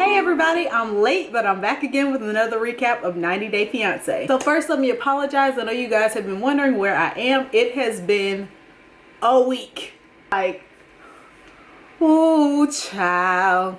Hey everybody, I'm late, but I'm back again with another recap of 90 Day Fiance. So first, let me apologize. I know you guys have been wondering where I am. It has been a week. Like, ooh, child.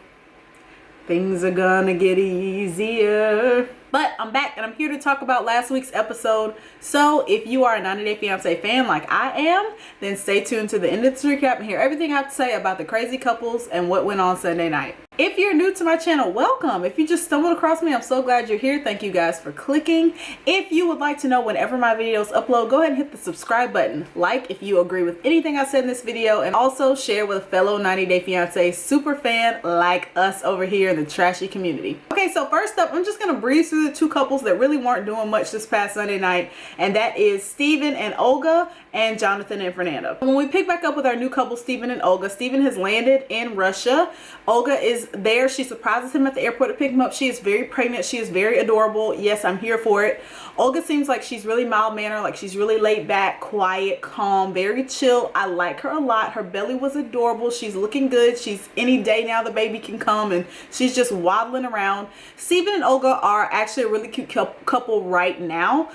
Things are gonna get easier. But I'm back and I'm here to talk about last week's episode. So if you are a 90 Day Fiance fan like I am, then stay tuned to the end of this recap and hear everything I have to say about the crazy couples and what went on Sunday night. If you're new to my channel, welcome. If you just stumbled across me, I'm so glad you're here. Thank you guys for clicking. If you would like to know whenever my videos upload, go ahead and hit the subscribe button. Like if you agree with anything I said in this video, and also share with a fellow 90 Day Fiance super fan like us over here in the trashy community. Okay, so first up, I'm just gonna breeze through the two couples that really weren't doing much this past Sunday night, and that is Steven and Olga and Jonathan and Fernanda. When we pick back up with our new couple, Steven and Olga, Steven has landed in Russia. Olga is there. She surprises him at the airport to pick him up. She is very pregnant. She is very adorable. Yes, I'm here for it. Olga seems like she's really mild-mannered, like she's really laid back, quiet, calm, very chill. I like her a lot. Her belly was adorable. She's looking good. She's any day now the baby can come, and she's just waddling around. Steven and Olga are actually a really cute couple right now.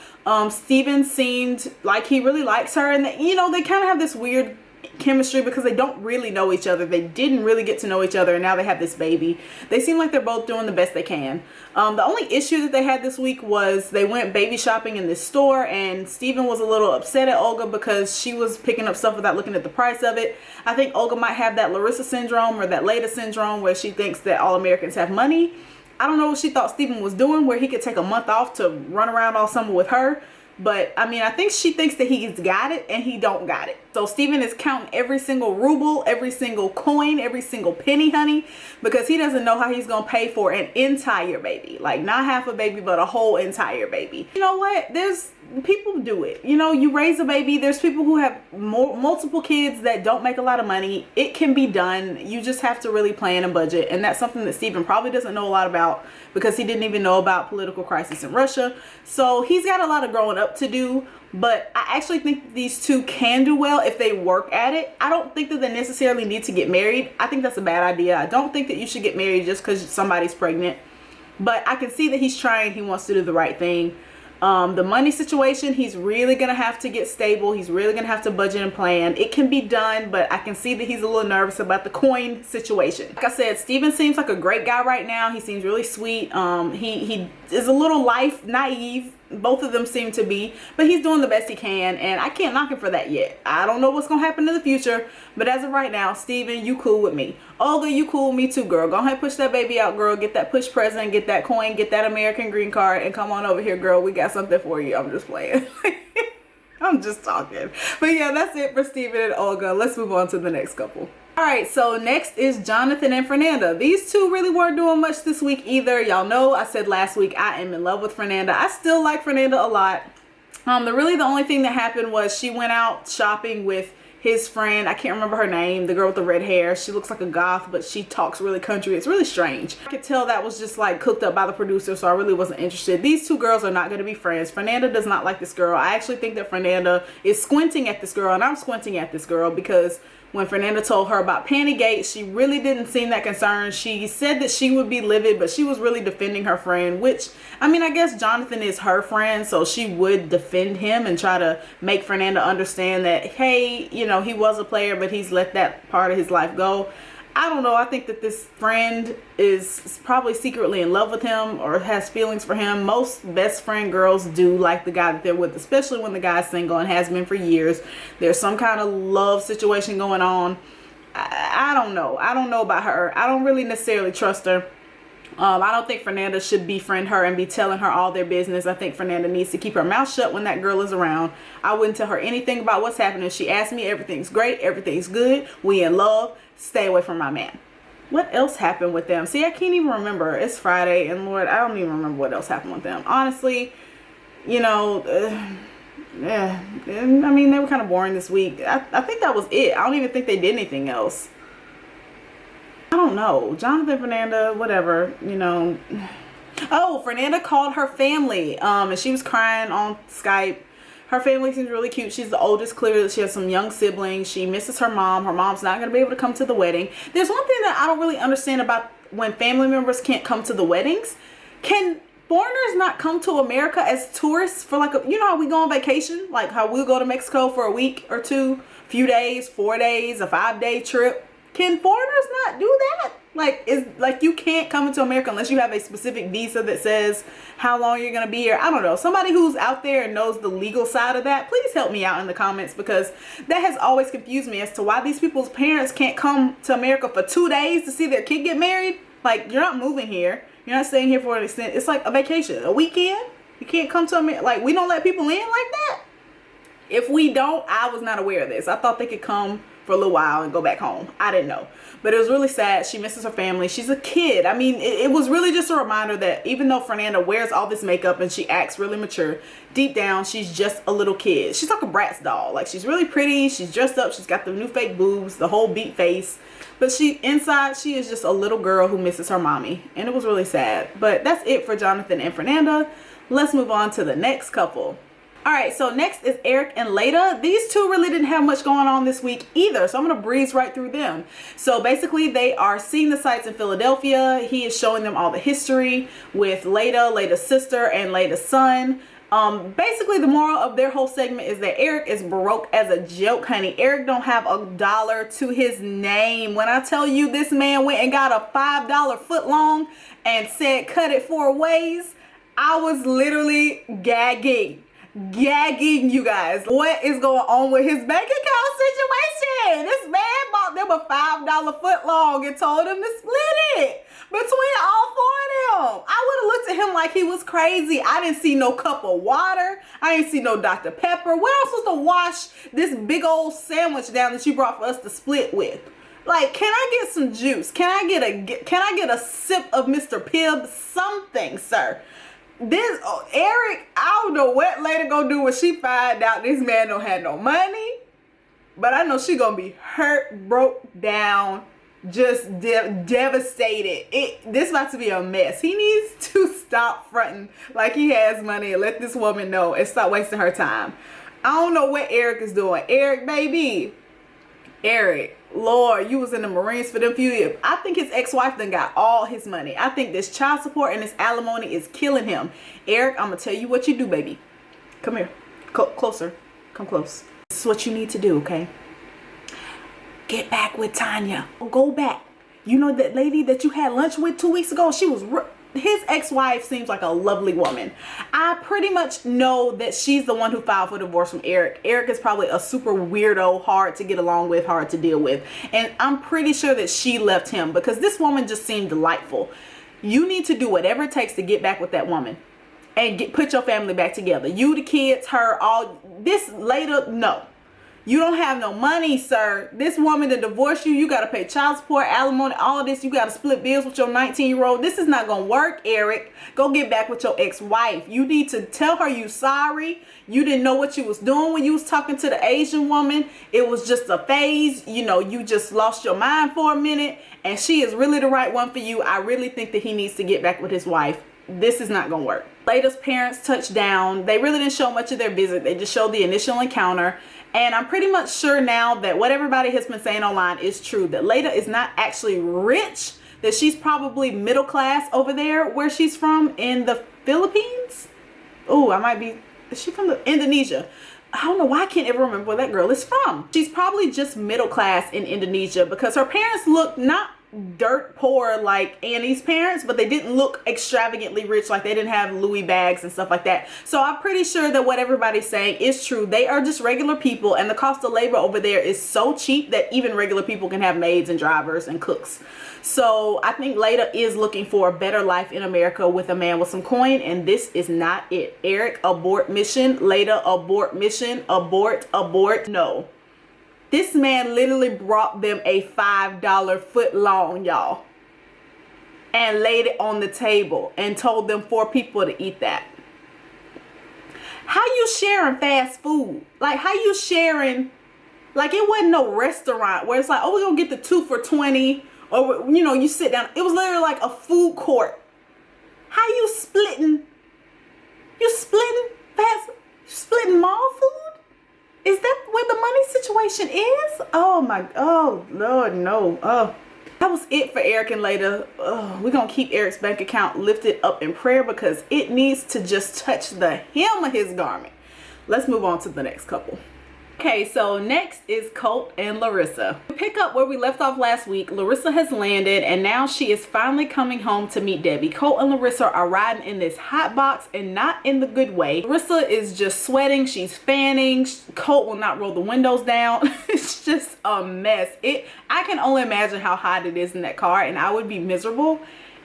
Steven seemed like he really likes her, and you know, they kind of have this weird chemistry because they don't really know each other. They didn't really get to know each other, and now they have this baby. They seem like they're both doing the best they can. The only issue that they had this week was they went baby shopping in this store, and Steven was a little upset at Olga because she was picking up stuff without looking at the price of it. I think Olga might have that Larissa syndrome or that Leida syndrome where she thinks that all Americans have money. I don't know what she thought Steven was doing, where he could take a month off to run around all summer with her. But I mean, I think she thinks that he's got it and he don't got it. So Steven is counting every single ruble, every single coin, every single penny, honey, because he doesn't know how he's going to pay for an entire baby. Like not half a baby, but a whole entire baby. You know what? There's people do it. You know, you raise a baby. There's people who have multiple kids that don't make a lot of money. It can be done. You just have to really plan and budget. And that's something that Steven probably doesn't know a lot about because he didn't even know about political crisis in Russia. So he's got a lot of growing up to do. But I actually think these two can do well if they work at it. I don't think that they necessarily need to get married. I think that's a bad idea. I don't think that you should get married just because somebody's pregnant. But I can see that he's trying. He wants to do the right thing. The money situation, he's really going to have to get stable. He's really going to have to budget and plan. It can be done, but I can see that he's a little nervous about the coin situation. Like I said, Steven seems like a great guy right now. He seems really sweet. He is a little life naive. Both of them seem to be, but he's doing the best he can, and I can't knock him for that yet. I don't know what's gonna happen in the future, but as of right now, Steven, you cool with me. Olga, you cool with me too, girl. Go ahead, push that baby out, girl. Get that push present, get that coin, get that American green card, and come on over here, girl. We got something for you. I'm just playing. I'm just talking. But yeah, that's it for Steven and Olga. Let's move on to the next couple. Alright, so next is Jonathan and Fernanda. These two really weren't doing much this week either. Y'all know I said last week I am in love with Fernanda. I still like Fernanda a lot. The only thing that happened was she went out shopping with his friend. I can't remember her name, the girl with the red hair. She looks like a goth, but she talks really country. It's really strange. I could tell that was just like cooked up by the producer, so I really wasn't interested. These two girls are not going to be friends. Fernanda does not like this girl. I actually think that Fernanda is squinting at this girl, and I'm squinting at this girl because when Fernanda told her about Pantygate, she really didn't seem that concerned. She said that she would be livid, but she was really defending her friend, which, I mean, I guess Jonathan is her friend, so she would defend him and try to make Fernanda understand that, hey, you know, he was a player, but he's let that part of his life go. I don't know. I think that this friend is probably secretly in love with him or has feelings for him. Most best friend girls do like the guy that they're with, especially when the guy's single and has been for years. There's some kind of love situation going on. I don't know. I don't know about her. I don't really necessarily trust her. I don't think Fernanda should befriend her and be telling her all their business. I think Fernanda needs to keep her mouth shut when that girl is around. I wouldn't tell her anything about what's happening. She asked me, everything's great, everything's good, we in love, stay away from my man. What else happened with them? See, I can't even remember. It's Friday, and Lord, I don't even remember what else happened with them. Honestly, you know, yeah, I mean, they were kind of boring this week. I think that was it. I don't even think they did anything else. I don't know. Jonathan, Fernanda, whatever, you know. Oh, Fernanda called her family and she was crying on Skype. Her family seems really cute. She's the oldest, clearly. She has some young siblings. She misses her mom. Her mom's not going to be able to come to the wedding. There's one thing that I don't really understand about when family members can't come to the weddings. Can foreigners not come to America as tourists for like you know how we go on vacation? Like how we'll go to Mexico for a week or two, few days, 4 days, a 5-day trip. Can foreigners not do that? Like you can't come into America unless you have a specific visa that says how long you're going to be here. I don't know. Somebody who's out there and knows the legal side of that, please help me out in the comments, because that has always confused me as to why these people's parents can't come to America for 2 days to see their kid get married. Like, you're not moving here. You're not staying here for an extent. It's like a vacation, a weekend. You can't come to America. Like, we don't let people in like that. If we don't, I was not aware of this. I thought they could come for a little while and go back home. I didn't know. But it was really sad. She misses her family. She's a kid. I mean, it was really just a reminder that even though Fernanda wears all this makeup and she acts really mature, deep down, she's just a little kid. She's like a Bratz doll. Like, she's really pretty. She's dressed up. She's got the new fake boobs, the whole beat face. But inside, she is just a little girl who misses her mommy. And it was really sad. But that's it for Jonathan and Fernanda. Let's move on to the next couple. Alright, so next is Eric and Leida. These two really didn't have much going on this week either, so I'm going to breeze right through them. So basically, they are seeing the sights in Philadelphia. He is showing them all the history with Leida, Leida's sister, and Leida's son. Basically, the moral of their whole segment is that Eric is broke as a joke, honey. Eric don't have $1 to his name. When I tell you this man went and got a $5 foot long and said cut it 4 ways, I was literally gagging, you guys. What is going on with his bank account situation? This man bought them a $5 foot long and told them to split it between all 4 of them. I would have looked at him like he was crazy. I didn't see no cup of water. I didn't see no Dr. Pepper. Where else was to wash this big old sandwich down that you brought for us to split with? Like, can I get some juice? Can I get a sip of Mr. Pibb? Something, sir. Eric, I don't know what Leida gonna do when she find out this man don't have no money, but I know she gonna be hurt, broke down, just devastated. This about to be a mess. He needs to stop fronting like he has money and let this woman know and stop wasting her time. I don't know what Eric is doing. Eric, baby. Eric, Lord, you was in the Marines for them few years. I think his ex-wife done got all his money. I think this child support and this alimony is killing him. Eric, I'm going to tell you what you do, baby. Come here. Closer. Come close. This is what you need to do, okay? Get back with Tanya. Go back. You know that lady that you had lunch with 2 weeks ago? She was... His ex-wife seems like a lovely woman. I pretty much know that she's the one who filed for divorce from Eric. Eric is probably a super weirdo, hard to get along with, hard to deal with. And I'm pretty sure that she left him because this woman just seemed delightful. You need to do whatever it takes to get back with that woman and put your family back together. You, the kids, her, all this later. No. You don't have no money, sir. This woman to divorce you, you got to pay child support, alimony, all of this. You got to split bills with your 19-year-old. This is not going to work, Eric. Go get back with your ex-wife. You need to tell her you sorry. You didn't know what you was doing when you was talking to the Asian woman. It was just a phase. You know, you just lost your mind for a minute. And she is really the right one for you. I really think that he needs to get back with his wife. This is not going to work. Leida's parents touched down. They really didn't show much of their visit. They just showed the initial encounter. And I'm pretty much sure now that what everybody has been saying online is true. That Leida is not actually rich. That she's probably middle class over there where she's from in the Philippines. Oh, is she from Indonesia? I don't know why I can't ever remember where that girl is from. She's probably just middle class in Indonesia because her parents look not dirt poor like Annie's parents, but they didn't look extravagantly rich, like they didn't have Louis bags and stuff like that. So I'm pretty sure that what everybody's saying is true. They are just regular people, and the cost of labor over there is so cheap that even regular people can have maids and drivers and cooks. So I think Leida is looking for a better life in America with a man with some coin, and this is not it. Eric, abort mission. Leida, abort mission. Abort. No. This man literally brought them a $5 foot long, y'all, and laid it on the table and told them 4 people to eat that. How you sharing fast food? Like, how you sharing? Like, it wasn't no restaurant where it's like, oh, we're gonna get the 2 for $20, or you know, you sit down. It was literally like a food court. How you splitting? You splitting fast? Splitting mall food? Is that where the money situation is? Oh Lord, no. Oh, that was it for Eric and Leida. Oh, we're gonna keep Eric's bank account lifted up in prayer because it needs to just touch the hem of his garment. Let's move on to the next couple. Okay, so next is Colt and Larissa. We pick up where we left off last week. Larissa has landed and now she is finally coming home to meet Debbie. Colt and Larissa are riding in this hot box and not in the good way. Larissa is just sweating. She's fanning. Colt will not roll the windows down. It's just a mess. I can only imagine how hot it is in that car and I would be miserable.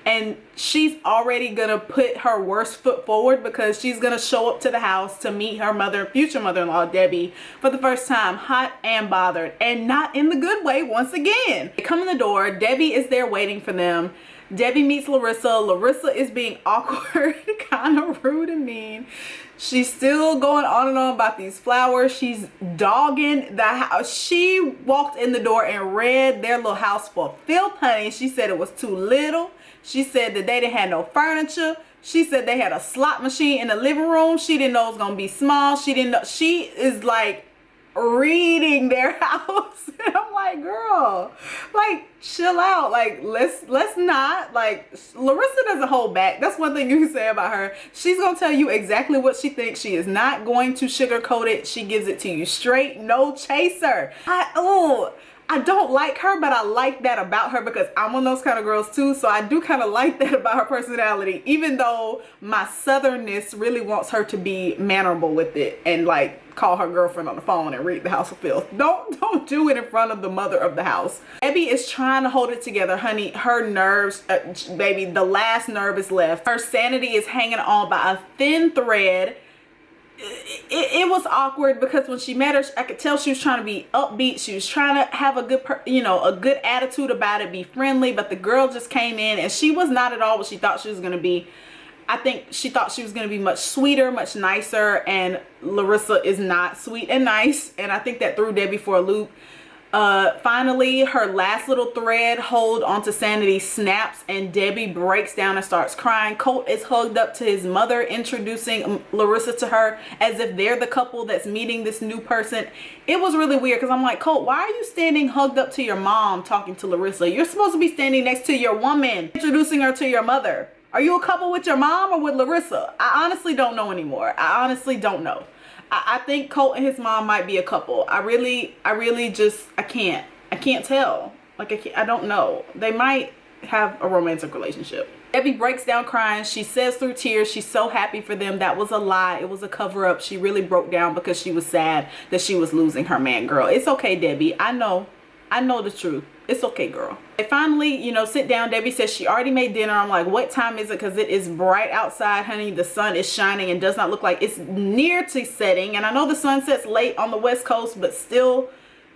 And she's already gonna put her worst foot forward because she's gonna show up to the house to meet her future mother-in-law Debbie for the first time, hot and bothered, and not in the good way once again. They come in the door. Debbie is there waiting for them. Debbie meets Larissa. Larissa is being awkward, kind of rude and mean. She's still going on and on about these flowers. She's dogging the house. She walked in the door and read their little house for filth, honey. She said it was too little. She said that they didn't have no furniture. She said they had a slot machine in the living room. She didn't know it was gonna be small. She didn't know. She is like reading their house. And I'm like, girl, like chill out. Like let's not. Like Larissa doesn't hold back. That's one thing you can say about her. She's gonna tell you exactly what she thinks. She is not going to sugarcoat it. She gives it to you straight, no chaser. I don't like her, but I like that about her because I'm one of those kind of girls too. So I do kind of like that about her personality, even though my southernness really wants her to be mannerable with it and like call her girlfriend on the phone and read the house of filth. Don't do it in front of the mother of the house. Debbie is trying to hold it together, honey. Her nerves, baby, the last nerve is left. Her sanity is hanging on by a thin thread. It was awkward because when she met her, I could tell she was trying to be upbeat. She was trying to have a good attitude about it, be friendly, but the girl just came in and she was not at all what she thought she was going to be. I think she thought she was going to be much sweeter, much nicer, and Larissa is not sweet and nice, and I think that threw Debbie for a loop. Finally, her last little thread hold onto sanity snaps and Debbie breaks down and starts crying. Colt is hugged up to his mother, introducing Larissa to her as if they're the couple that's meeting this new person. It was really weird because I'm like, Colt, why are you standing hugged up to your mom talking to Larissa? You're supposed to be standing next to your woman, introducing her to your mother. Are you a couple with your mom or with Larissa? I honestly don't know anymore. I honestly don't know. I think Colt and his mom might be a couple. I can't tell. Like, I don't know. They might have a romantic relationship. Debbie breaks down crying. She says through tears she's so happy for them. That was a lie. It was a cover up. She really broke down because she was sad that she was losing her man. Girl, it's okay, Debbie. I know the truth. It's okay, girl. They finally, sit down. Debbie says she already made dinner. I'm like, what time is it? Because it is bright outside, honey. The sun is shining and does not look like it's near to setting. And I know the sun sets late on the West Coast, but still,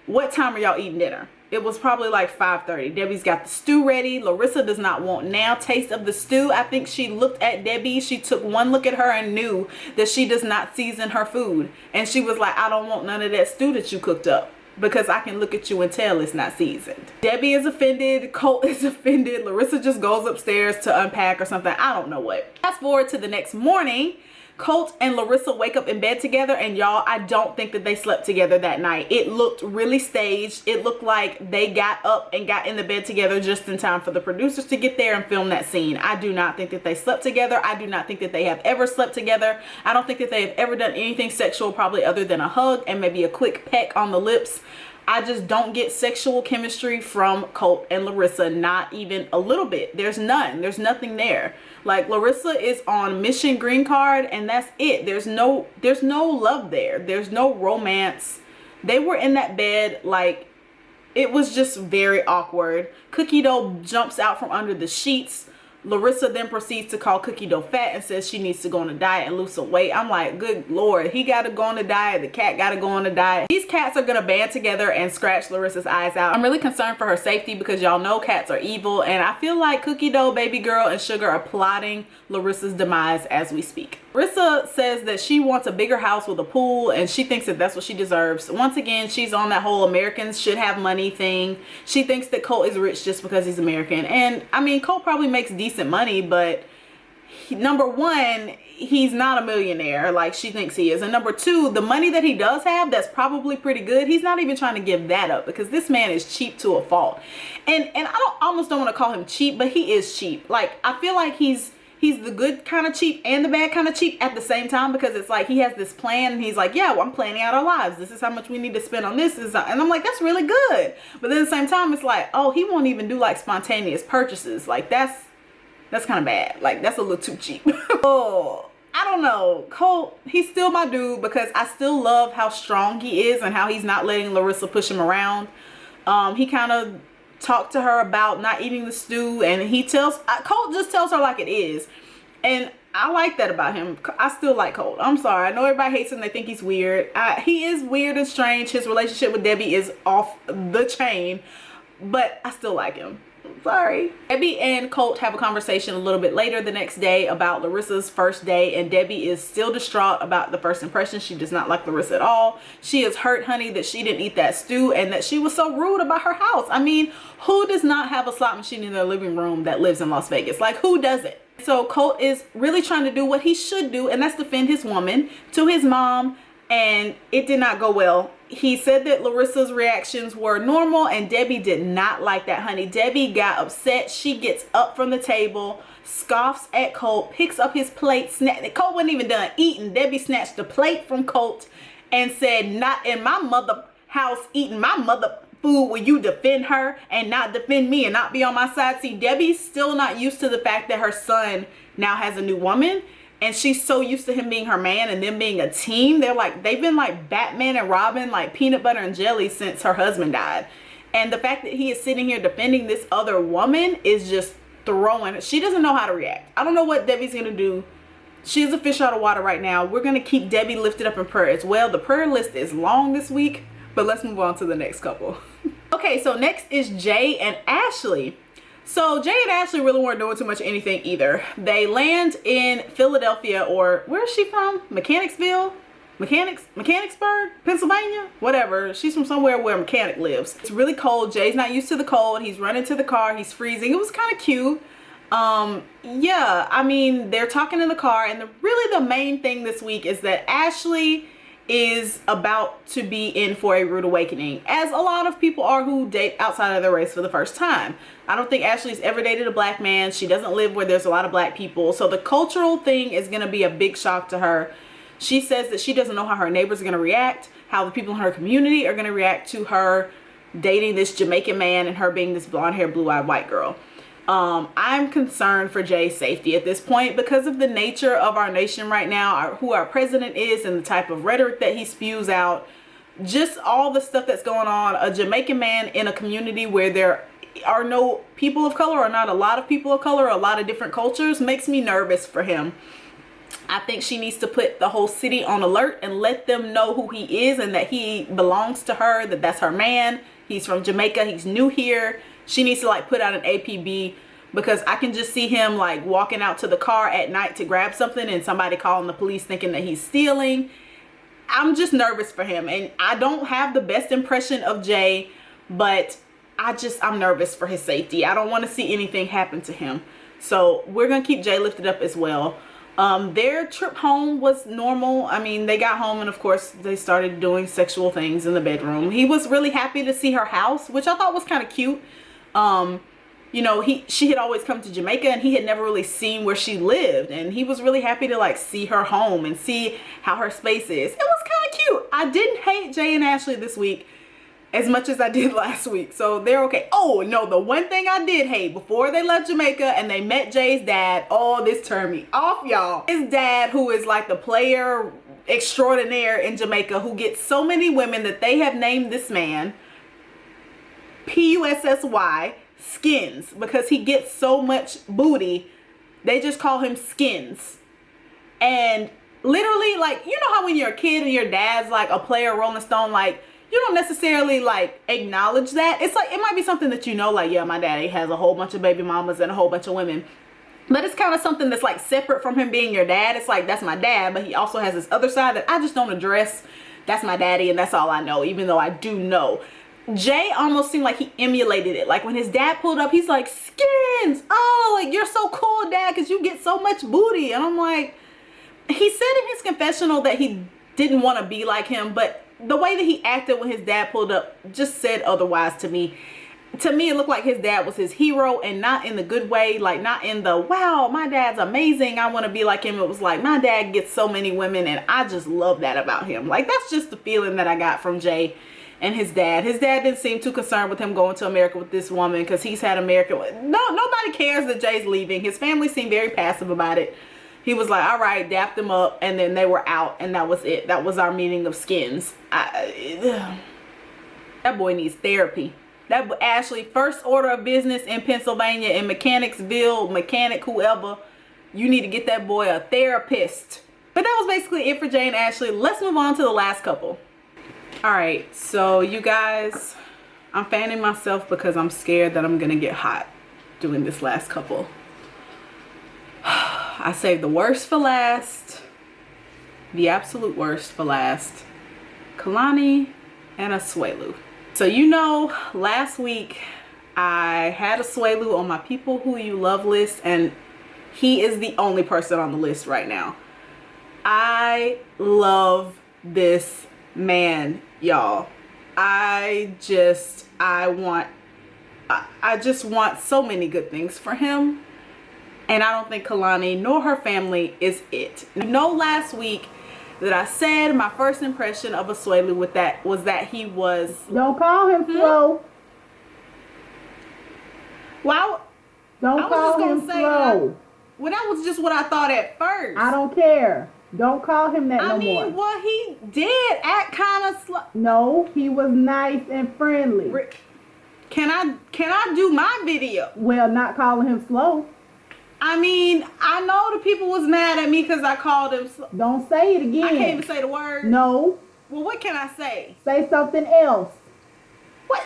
what time are y'all eating dinner? It was probably like 5:30. Debbie's got the stew ready. Larissa does not want now taste of the stew. I think she looked at Debbie. She took one look at her and knew that she does not season her food. And she was like, I don't want none of that stew that you cooked up, because I can look at you and tell it's not seasoned. Debbie is offended. Colt is offended. Larissa just goes upstairs to unpack or something. I don't know what. Fast forward to the next morning. Colt and Larissa wake up in bed together, and y'all, I don't think that they slept together that night. It looked really staged. It looked like they got up and got in the bed together just in time for the producers to get there and film that scene. I do not think that they slept together. I do not think that they have ever slept together. I don't think that they have ever done anything sexual, probably other than a hug and maybe a quick peck on the lips. I just don't get sexual chemistry from Colt and Larissa, not even a little bit. There's none. There's nothing there. Like, Larissa is on mission green card and that's it. There's no love there. There's no romance. They were in that bed, like, it was just very awkward. Cookie Dough jumps out from under the sheets. Larissa then proceeds to call Cookie Dough fat and says she needs to go on a diet and lose some weight. I'm like, good Lord, he got to go on a diet. The cat got to go on a diet. These cats are going to band together and scratch Larissa's eyes out. I'm really concerned for her safety because y'all know cats are evil. And I feel like Cookie Dough, Baby Girl, and Sugar are plotting Larissa's demise as we speak. Larissa says that she wants a bigger house with a pool and she thinks that that's what she deserves. Once again, she's on that whole Americans should have money thing. She thinks that Colt is rich just because he's American. And I mean, Colt probably makes decent money, but number one, he's not a millionaire like she thinks he is, and number two, the money that he does have that's probably pretty good, he's not even trying to give that up, because this man is cheap to a fault. And I almost don't want to call him cheap, but he is cheap. Like, I feel like he's the good kind of cheap and the bad kind of cheap at the same time, because it's like he has this plan and he's like, yeah, well, I'm planning out our lives, this is how much we need to spend on this, and I'm like, that's really good. But then at the same time, it's like, oh, he won't even do like spontaneous purchases. Like, that's kind of bad. Like, that's a little too cheap. Oh, I don't know. Colt, he's still my dude, because I still love how strong he is and how he's not letting Larissa push him around. He kind of talked to her about not eating the stew, and Colt just tells her like it is, and I like that about him. I still like Colt. I'm sorry, I know everybody hates him, they think he's weird. He is weird and strange. His relationship with Debbie is off the chain, but I still like him. Sorry. Debbie and Colt have a conversation a little bit later the next day about Larissa's first day, and Debbie is still distraught about the first impression. She does not like Larissa at all. She is hurt, honey, that she didn't eat that stew and that she was so rude about her house. I mean, who does not have a slot machine in their living room that lives in Las Vegas? Like, who does it? So Colt is really trying to do what he should do, and that's defend his woman to his mom, and it did not go well. He said that Larissa's reactions were normal, and Debbie did not like that, honey. Debbie got upset. She gets up from the table, scoffs at Colt, picks up his plate. Colt wasn't even done eating. Debbie snatched the plate from Colt and said, not in my mother house eating my mother food will you defend her and not defend me and not be on my side. See, Debbie's still not used to the fact that her son now has a new woman. And she's so used to him being her man and them being a team. They've been like Batman and Robin, like peanut butter and jelly since her husband died. And the fact that he is sitting here defending this other woman is just throwing. She doesn't know how to react. I don't know what Debbie's going to do. She's a fish out of water right now. We're going to keep Debbie lifted up in prayer as well. The prayer list is long this week, but let's move on to the next couple. Okay, so next is Jay and Ashley. So Jay and Ashley really weren't doing too much of anything either. They land in Philadelphia, or where is she from? Mechanicsburg, Pennsylvania, whatever. She's from somewhere where a mechanic lives. It's really cold. Jay's not used to the cold. He's running to the car. He's freezing. It was kind of cute. Yeah, I mean, they're talking in the car, and really the main thing this week is that Ashley is about to be in for a rude awakening, as a lot of people are who date outside of their race for the first time. I don't think Ashley's ever dated a black man. She doesn't live where there's a lot of black people, so the cultural thing is going to be a big shock to her. She says that she doesn't know how her neighbors are going to react, how the people in her community are going to react to her dating this Jamaican man and her being this blonde-haired, blue-eyed white girl. I'm concerned for Jay's safety at this point because of the nature of our nation right now, who our president is and the type of rhetoric that he spews out, just all the stuff that's going on. A Jamaican man in a community where there are no people of color, or not a lot of people of color, or a lot of different cultures, makes me nervous for him. I think she needs to put the whole city on alert and let them know who he is and that he belongs to her, that that's her man. He's from Jamaica. He's new here. She needs to like put out an APB, because I can just see him like walking out to the car at night to grab something and somebody calling the police thinking that he's stealing. I'm just nervous for him, and I don't have the best impression of Jay, but I'm nervous for his safety. I don't want to see anything happen to him. So we're going to keep Jay lifted up as well. Their trip home was normal. I mean, they got home and of course they started doing sexual things in the bedroom. He was really happy to see her house, which I thought was kind of cute. You know, she had always come to Jamaica and he had never really seen where she lived, and he was really happy to like see her home and see how her space is. It was kind of cute. I didn't hate Jay and Ashley this week as much as I did last week, so they're okay. Oh no, the one thing I did hate before they left Jamaica and they met Jay's dad, oh, this turned me off, y'all. His dad, who is like the player extraordinaire in Jamaica, who gets so many women that they have named this man Pussy Skins, because he gets so much booty. They just call him Skins. And literally, like, you know how when you're a kid and your dad's like a player Rolling Stone, like, you don't necessarily like acknowledge that. It's like, it might be something that you know, like, yeah, my daddy has a whole bunch of baby mamas and a whole bunch of women, but it's kind of something that's like separate from him being your dad. It's like, that's my dad, but he also has this other side that I just don't address. That's my daddy and that's all I know, even though I do know. Jay almost seemed like he emulated it. Like when his dad pulled up, he's like, Skins, oh, like you're so cool, Dad, because you get so much booty. And I'm like, he said in his confessional that he didn't want to be like him, but the way that he acted when his dad pulled up just said otherwise to me. To me, it looked like his dad was his hero, and not in the good way, like not in the, wow, my dad's amazing, I want to be like him. It was like, my dad gets so many women, and I just love that about him. Like, that's just the feeling that I got from Jay and his dad. His dad didn't seem too concerned with him going to America with this woman, because he's had America. Nobody cares that Jay's leaving. His family seemed very passive about it. He was like, all right, dapped them up, and then they were out, and that was it. That was our meeting of skins. That boy needs therapy. That Ashley, first order of business in Pennsylvania, in Mechanicsville, mechanic, whoever, you need to get that boy a therapist. But that was basically it for Jay and Ashley. Let's move on to the last couple. All right, so you guys, I'm fanning myself because I'm scared that I'm gonna get hot doing this last couple. I saved the worst for last, the absolute worst for last. Kalani and Asuelu. So you know, last week I had Asuelu on my people who you love list, and he is the only person on the list right now. I love this man, y'all. I just want so many good things for him. And I don't think Kalani nor her family is it. You know, last week that I said my first impression of Asuelu with that was that he was... Don't call him slow. Well, don't call him slow. Well, that was just what I thought at first. I don't care. Don't call him that no more. I mean, well, he did act kind of slow. No, he was nice and friendly. Can I do my video? Well, not calling him slow. I mean, I know the people was mad at me because I called him slow. Don't say it again. I can't even say the word. No. Well, what can I say? Say something else. What?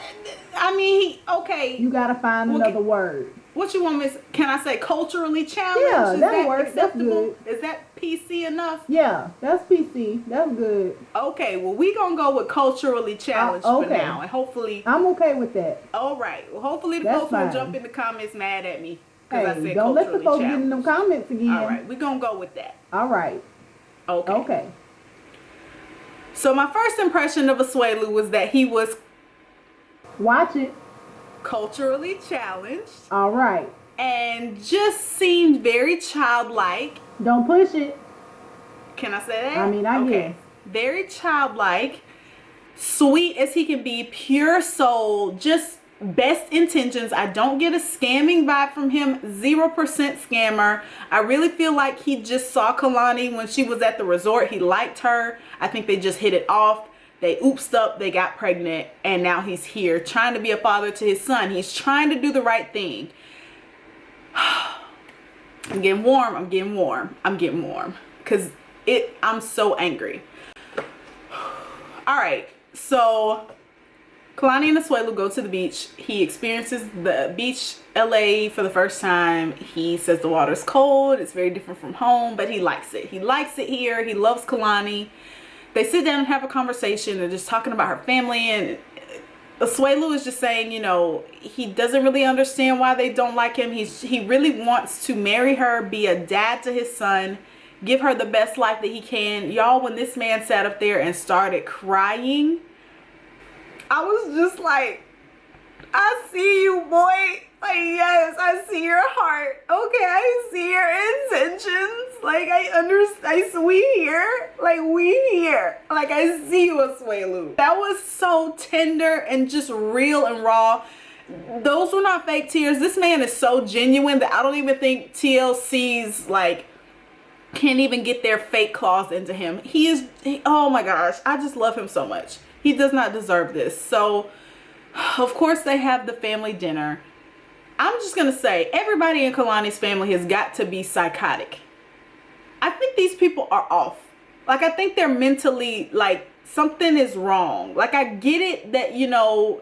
I mean, okay. You gotta find another word. What you want me to, can I say culturally challenged? Yeah, Is that works. That's good. Is that PC enough? Yeah, that's PC. That's good. Okay, well, we gonna go with culturally challenged for now, and hopefully I'm okay with that. All right. Well, hopefully the folks will jump in the comments mad at me. Hey, don't let the folks get in them comments again. All right, we're gonna go with that. All right. Okay. So my first impression of Asuelu was that he was... Watch it. Culturally challenged. All right. And just seemed very childlike. Don't push it. Can I say that? I mean, I guess. Very childlike. Sweet as he can be. Pure soul. Just best intentions. I don't get a scamming vibe from him. 0% scammer. I really feel like he just saw Kalani when she was at the resort. He liked her. I think they just hit it off. They oopsed up, they got pregnant, and now he's here trying to be a father to his son. He's trying to do the right thing. I'm getting warm. Because I'm so angry. All right, so Kalani and Asuelu go to the beach. He experiences the beach LA for the first time. He says the water's cold. It's very different from home, but he likes it. He likes it here. He loves Kalani. They sit down and have a conversation. They're just talking about her family, and Asuelu is just saying, you know, he doesn't really understand why they don't like him. He really wants to marry her, be a dad to his son, give her the best life that he can. Y'all, when this man sat up there and started crying, I was just like, I see you, boy. Like, yes, I see your heart. Okay, I see your intentions. Like, I understand. We here. Like, we here. Like, I see you, Asuelu. That was so tender and just real and raw. Those were not fake tears. This man is so genuine that I don't even think TLC's, like, can't even get their fake claws into him. Oh my gosh. I just love him so much. He does not deserve this. So, of course, they have the family dinner. I'm just going to say, everybody in Kalani's family has got to be psychotic. I think these people are off. Like, I think they're mentally, like, something is wrong. Like, I get it that, you know,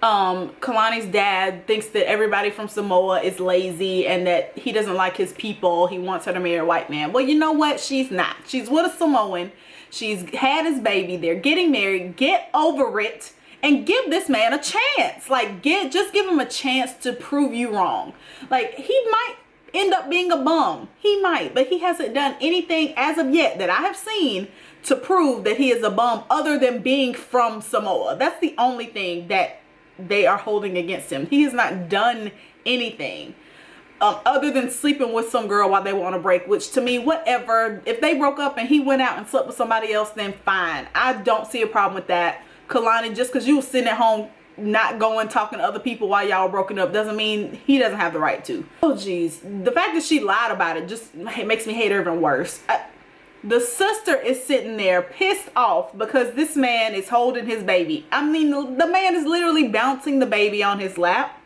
Kalani's dad thinks that everybody from Samoa is lazy and that he doesn't like his people. He wants her to marry a white man. Well, you know what? She's not. She's with a Samoan. She's had his baby. They're getting married. Get over it. and give this man a chance. Like, just give him a chance to prove you wrong. Like, he might end up being a bum. He might, but he hasn't done anything as of yet that I have seen to prove that he is a bum other than being from Samoa. That's the only thing that they are holding against him. He has not done anything other than sleeping with some girl while they were on a break, which to me, whatever. If they broke up and he went out and slept with somebody else, then fine. I don't see a problem with that. Kalani, just because you were sitting at home not going talking to other people while y'all were broken up doesn't mean he doesn't have the right to. Oh geez, the fact that she lied about it just makes me hate her even worse. The sister is sitting there pissed off because this man is holding his baby. I mean, the man is literally bouncing the baby on his lap.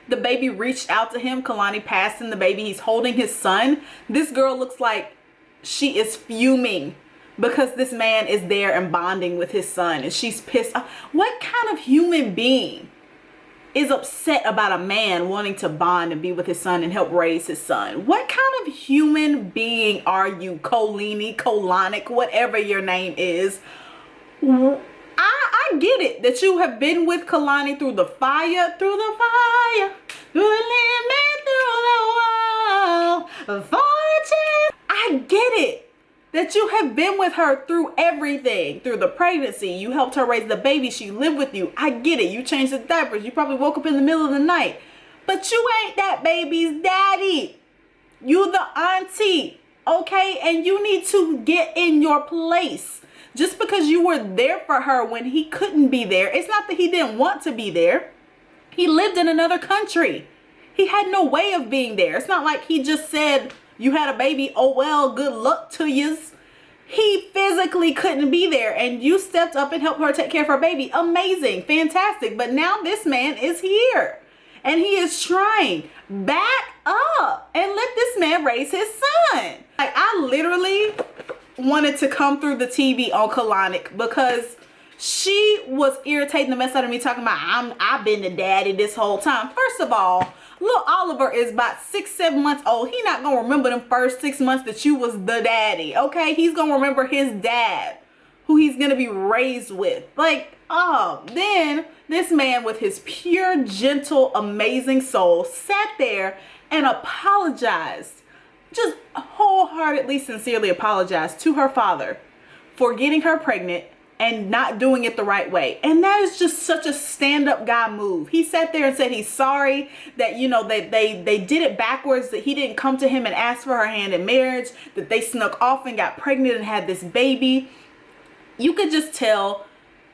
The baby reached out to him. Kalani passed him the baby. He's holding his son. This girl looks like she is fuming because this man is there and bonding with his son, and she's pissed off. What kind of human being is upset about a man wanting to bond and be with his son and help raise his son? What kind of human being are you, Colonic, whatever your name is? I get it that you have been with Kalani through the fire, through the limit, through the wall, I get it that you have been with her through everything, through the pregnancy. You helped her raise the baby. She lived with you. I get it. You changed the diapers. You probably woke up in the middle of the night. But you ain't that baby's daddy. You the auntie, okay? And you need to get in your place. Just because you were there for her when he couldn't be there, it's not that he didn't want to be there. He lived in another country. He had no way of being there. It's not like he just said, you had a baby, oh well, good luck to yous. He physically couldn't be there, and you stepped up and helped her take care of her baby. Amazing, fantastic. But now this man is here, and he is trying. Back up and let this man raise his son. Like, I literally wanted to come through the TV on Kalani because she was irritating the mess out of me, talking about I've been the daddy this whole time. First of all, little Oliver is about 6-7 months old. He not gonna remember them first 6 months that you was the daddy, okay? He's gonna remember his dad, who he's gonna be raised with. Like, oh, then this man with his pure, gentle, amazing soul sat there and apologized, just wholeheartedly, sincerely apologized to her father for getting her pregnant and not doing it the right way. And that is just such a stand-up guy move. He sat there and said he's sorry that, you know, they did it backwards, that he didn't come to him and ask for her hand in marriage, that they snuck off and got pregnant and had this baby. You could just tell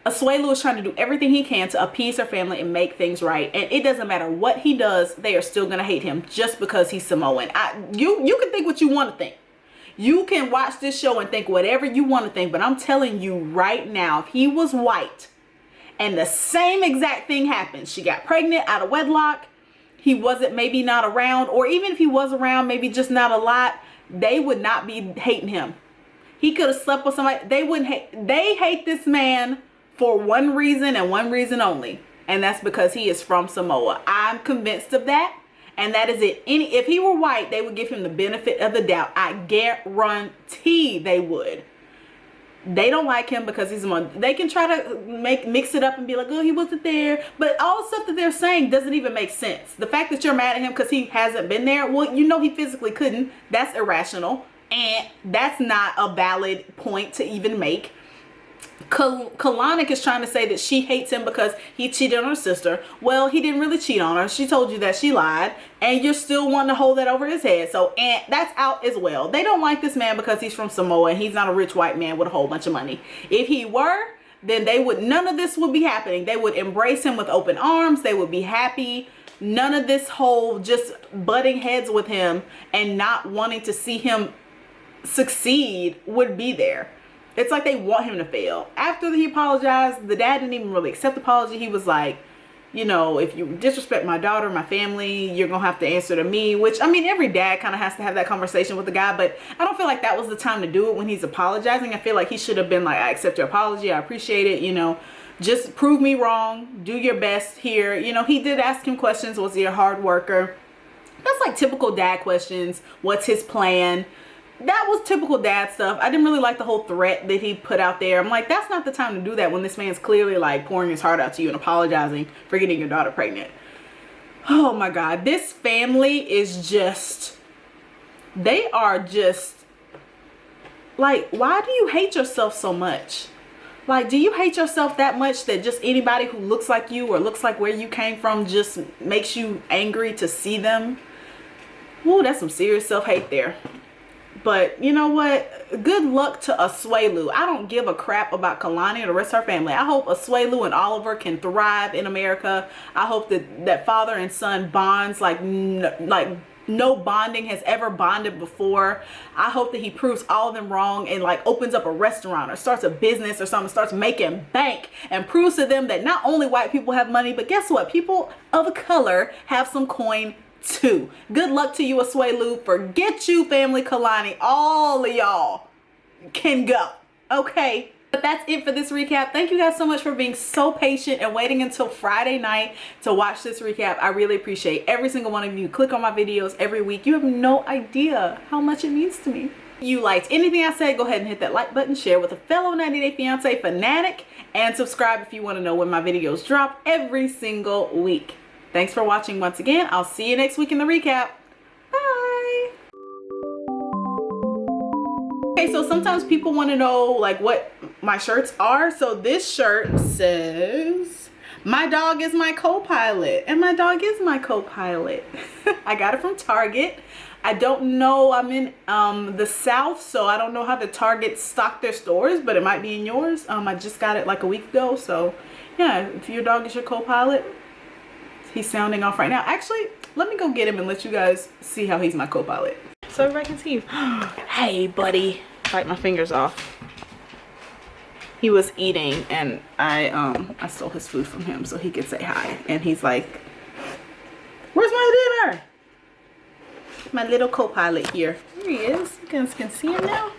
Asuelu is trying to do everything he can to appease her family and make things right. And it doesn't matter what he does, they are still going to hate him just because he's Samoan. You can think what you want to think. You can watch this show and think whatever you want to think, but I'm telling you right now, if he was white and the same exact thing happened, she got pregnant out of wedlock, he wasn't maybe not around, or even if he was around, maybe just not a lot, they would not be hating him. He could have slept with somebody. They wouldn't hate. They hate this man for one reason and one reason only, and that's because he is from Samoa. I'm convinced of that. And that is it. If he were white, they would give him the benefit of the doubt. I guarantee they would. They don't like him because he's one. They can try to mix it up and be like, oh, he wasn't there. But all the stuff that they're saying doesn't even make sense. The fact that you're mad at him because he hasn't been there, well, you know he physically couldn't. That's irrational. And that's not a valid point to even make. Kalani is trying to say that she hates him because he cheated on her sister. Well, he didn't really cheat on her. She told you that she lied, and you're still wanting to hold that over his head. So, and that's out as well. They don't like this man because he's from Samoa and he's not a rich white man with a whole bunch of money. If he were, then none of this would be happening. They would embrace him with open arms. They would be happy. None of this whole just butting heads with him and not wanting to see him succeed would be there. It's like they want him to fail. After he apologized, the dad didn't even really accept the apology. He was like, you know, if you disrespect my daughter, my family, you're going to have to answer to me. Which, I mean, every dad kind of has to have that conversation with the guy. But I don't feel like that was the time to do it when he's apologizing. I feel like he should have been like, I accept your apology. I appreciate it. You know, just prove me wrong. Do your best here. You know, he did ask him questions. Was he a hard worker? That's like typical dad questions. What's his plan? that was typical dad stuff. I didn't really like the whole threat that he put out there. I'm like, that's not the time to do that when this man's clearly like pouring his heart out to you and apologizing for getting your daughter pregnant. Oh my God, this family is just, they are just like, why do you hate yourself so much? Like, do you hate yourself that much that just anybody who looks like you or looks like where you came from just makes you angry to see them? Ooh, that's some serious self-hate there. But you know what? Good luck to Asuelu. I don't give a crap about Kalani and the rest of her family. I hope Asuelu and Oliver can thrive in America. I hope that father and son bonds like no bonding has ever bonded before. I hope that he proves all of them wrong and like opens up a restaurant or starts a business or something, starts making bank and proves to them that not only white people have money, but guess what? People of color have some coin too. Good luck to you, Asuelu. Forget you, family Kalani. All of y'all can go. Okay. But that's it for this recap. Thank you guys so much for being so patient and waiting until Friday night to watch this recap. I really appreciate every single one of you. Click on my videos every week. You have no idea how much it means to me. If you liked anything I said, go ahead and hit that like button, share with a fellow 90 Day Fiance fanatic, and subscribe if you want to know when my videos drop every single week. Thanks for watching once again. I'll see you next week in the recap. Bye. Okay, so sometimes people want to know like what my shirts are. So this shirt says, "My dog is my co-pilot," and my dog is my co-pilot. I got it from Target. I don't know, I'm in the South, so I don't know how the Target stock their stores, but it might be in yours. I just got it like a week ago. So yeah, if your dog is your co-pilot, he's sounding off right now. Actually, let me go get him and let you guys see how he's my co-pilot. So everybody can see you. Hey, buddy. Bite my fingers off. He was eating and I stole his food from him so he could say hi. And he's like, "Where's my dinner?" My little co-pilot here. Here he is. You guys can see him now.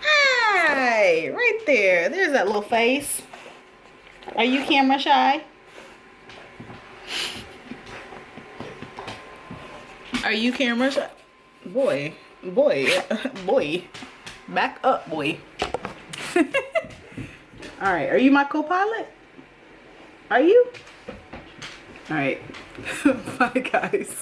Hi. Right there. There's that little face. Are you camera shy? Are you camera shy? Boy, back up, boy. All right, are you my co-pilot? Are you? All right, bye guys.